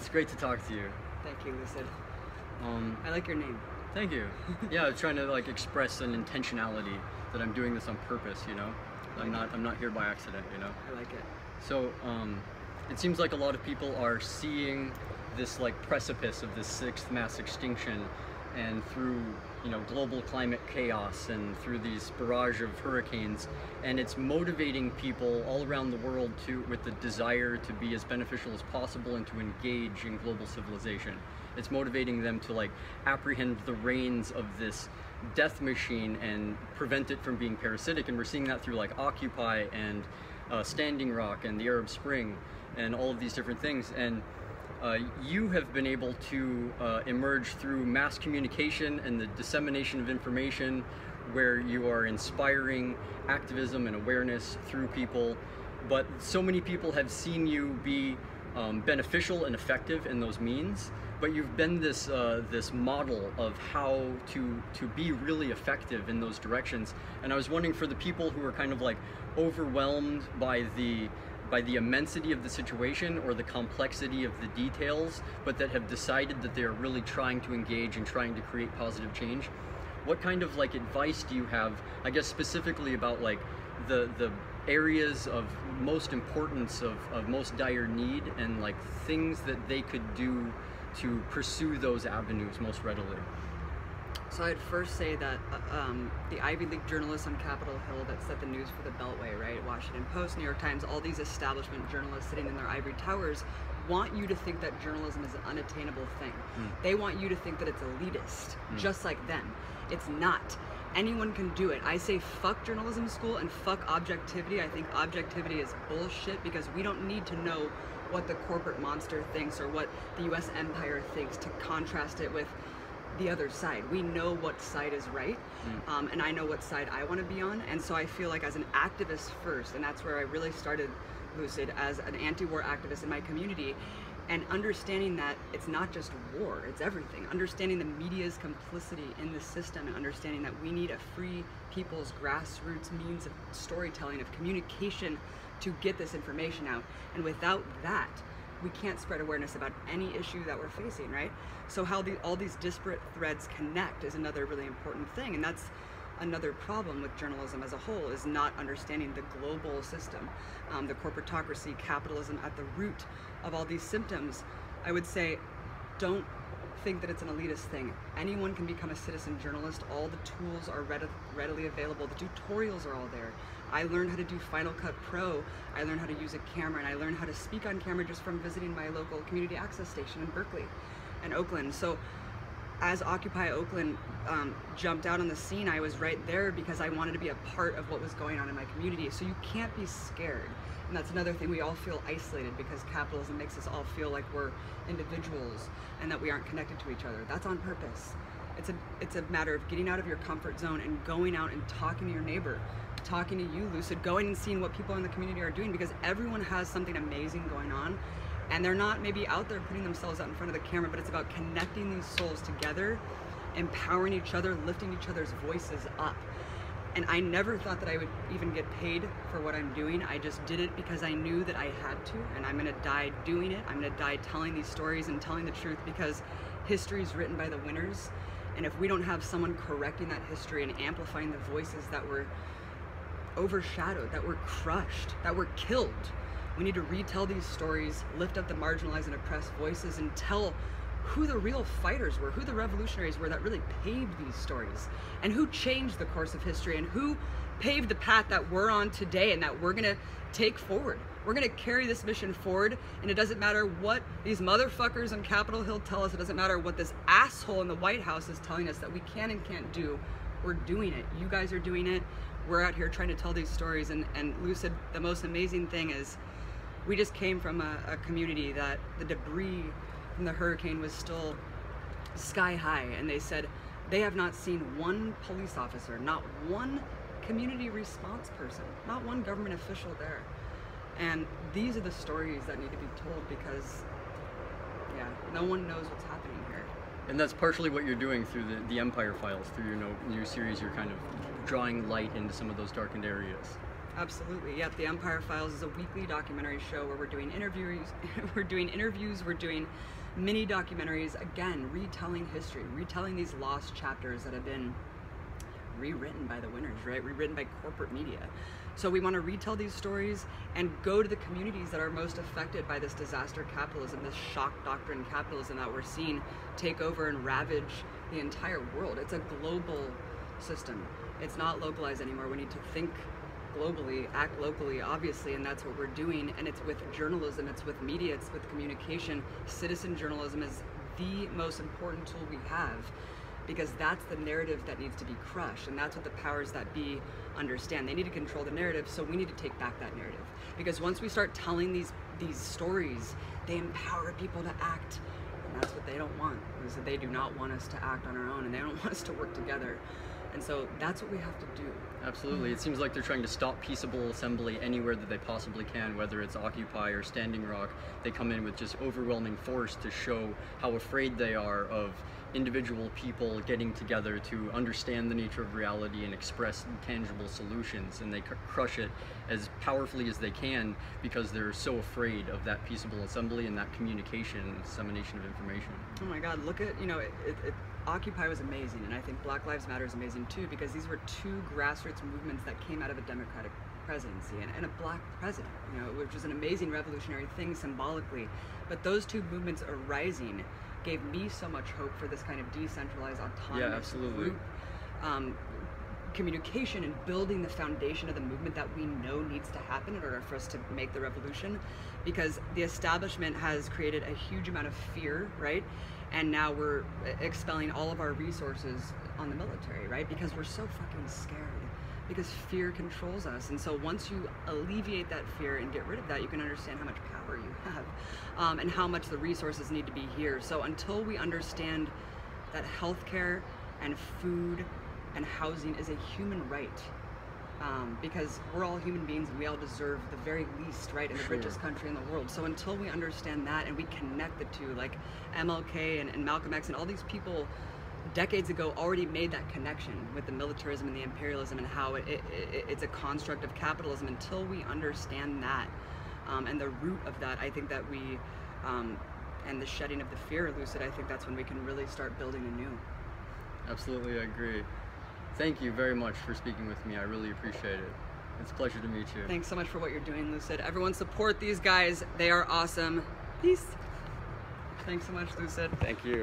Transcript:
it's great to talk to you. Thank you, Lucid. I like your name. Thank you. Yeah, I was trying to like express an intentionality that I'm doing this on purpose, you know? I'm not here by accident, you know? I like it. So, it seems like a lot of people are seeing this like precipice of this sixth mass extinction, and through, you know, global climate chaos and through these barrage of hurricanes, and it's motivating people all around the world with the desire to be as beneficial as possible and to engage in global civilization. It's motivating them to like apprehend the reins of this death machine and prevent it from being parasitic, and we're seeing that through like Occupy and Standing Rock and the Arab Spring and all of these different things. And you have been able to emerge through mass communication and the dissemination of information, where you are inspiring activism and awareness through people. But so many people have seen you be beneficial and effective in those means, but you've been this this model of how to be really effective in those directions. And I was wondering, for the people who are kind of like overwhelmed by the immensity of the situation or the complexity of the details, but that have decided that they are really trying to engage and trying to create positive change, what kind of like advice do you have, I guess specifically about like the areas of most importance, of most dire need, and like things that they could do to pursue those avenues most readily? So I'd first say that the Ivy League journalists on Capitol Hill that set the news for the Beltway, right? Washington Post, New York Times, all these establishment journalists sitting in their ivory towers want you to think that journalism is an unattainable thing. They want you to think that it's elitist, just like them. It's not. Anyone can do it. I say fuck journalism school and fuck objectivity. I think objectivity is bullshit, because we don't need to know what the corporate monster thinks or what the US empire thinks to contrast it with the other side. We know what side is right, and I know what side I want to be on. And so I feel like, as an activist first, and that's where I really started Lucid, as an anti-war activist in my community, and understanding that it's not just war, it's everything. Understanding the media's complicity in the system, and understanding that we need a free people's grassroots means of storytelling, of communication, to get this information out. And without that, we can't spread awareness about any issue that we're facing, right? So how all these disparate threads connect is another really important thing, and that's another problem with journalism as a whole, is not understanding the global system, the corporatocracy, capitalism at the root of all these symptoms. I would say, don't think that it's an elitist thing. Anyone can become a citizen journalist. All the tools are readily available. The tutorials are all there. I learned how to do Final Cut Pro. I learned how to use a camera, and I learned how to speak on camera just from visiting my local community access station in Berkeley and Oakland. So as Occupy Oakland jumped out on the scene, I was right there because I wanted to be a part of what was going on in my community. So you can't be scared. And that's another thing, we all feel isolated because capitalism makes us all feel like we're individuals and that we aren't connected to each other. That's on purpose. It's a matter of getting out of your comfort zone and going out and talking to your neighbor, talking to you, Lucid, going and seeing what people in the community are doing, because everyone has something amazing going on, and they're not maybe out there putting themselves out in front of the camera, but it's about connecting these souls together, empowering each other, lifting each other's voices up. And I never thought that I would even get paid for what I'm doing. I just did it because I knew that I had to, and I'm gonna die doing it. I'm gonna die telling these stories and telling the truth, because history is written by the winners. And if we don't have someone correcting that history and amplifying the voices that were overshadowed, that were crushed, that were killed, we need to retell these stories, lift up the marginalized and oppressed voices, and tell who the real fighters were, who the revolutionaries were that really paved these stories, and who changed the course of history, and who paved the path that we're on today and that we're gonna take forward. We're gonna carry this mission forward, and it doesn't matter what these motherfuckers on Capitol Hill tell us. It doesn't matter what this asshole in the White House is telling us that we can and can't do. We're doing it. You guys are doing it. We're out here trying to tell these stories. And Lucid, the most amazing thing is, we just came from a community that the debris from the hurricane was still sky high, and they said they have not seen one police officer, not one community response person, not one government official there. And these are the stories that need to be told, because yeah, no one knows what's happening here. And that's partially what you're doing through the Empire Files, through your new series. You're kind of drawing light into some of those darkened areas. Absolutely. Yep. The Empire Files is a weekly documentary show where we're doing interviews, we're doing mini documentaries, again, retelling history, retelling these lost chapters that have been rewritten by the winners, right? Rewritten by corporate media. So we want to retell these stories and go to the communities that are most affected by this disaster capitalism, this shock doctrine capitalism that we're seeing take over and ravage the entire world. It's a global system. It's not localized anymore. We need to think globally, act locally, obviously, and that's what we're doing. And it's with journalism, it's with media, it's with communication. Citizen journalism is the most important tool we have, because that's the narrative that needs to be crushed, and that's what the powers that be understand. They need to control the narrative, so we need to take back that narrative. Because once we start telling these stories, they empower people to act, and that's what they don't want. Is that they do not want us to act on our own, and they don't want us to work together. And so that's what we have to do. Absolutely. It seems like they're trying to stop peaceable assembly anywhere that they possibly can, whether it's Occupy or Standing Rock. They come in with just overwhelming force to show how afraid they are of individual people getting together to understand the nature of reality and express tangible solutions, and they crush it as powerfully as they can because they're so afraid of that peaceable assembly and that communication and dissemination of information. Oh my God, look at, Occupy was amazing, and I think Black Lives Matter is amazing too, because these were two grassroots movements that came out of a Democratic presidency and a black president, which was an amazing revolutionary thing symbolically. But those two movements arising gave me so much hope for this kind of decentralized, autonomous group communication and building the foundation of the movement that we know needs to happen in order for us to make the revolution. Because the establishment has created a huge amount of fear, right? And now we're expelling all of our resources on the military, right? Because we're so fucking scared. Because fear controls us. And so once you alleviate that fear and get rid of that, you can understand how much power you have, and how much the resources need to be here. So until we understand that healthcare and food and housing is a human right, because we're all human beings and we all deserve the very least, right, in the richest country in the world. So until we understand that and we connect the two, like MLK and Malcolm X and all these people decades ago already made that connection with the militarism and the imperialism and how it's a construct of capitalism. Until we understand that and the root of that, I think that we, and the shedding of the fear, Lucid, I think that's when we can really start building anew. Absolutely, I agree. Thank you very much for speaking with me. I really appreciate it. It's a pleasure to meet you. Thanks so much for what you're doing, Lucid. Everyone support these guys. They are awesome. Peace. Thanks so much, Lucid. Thank you.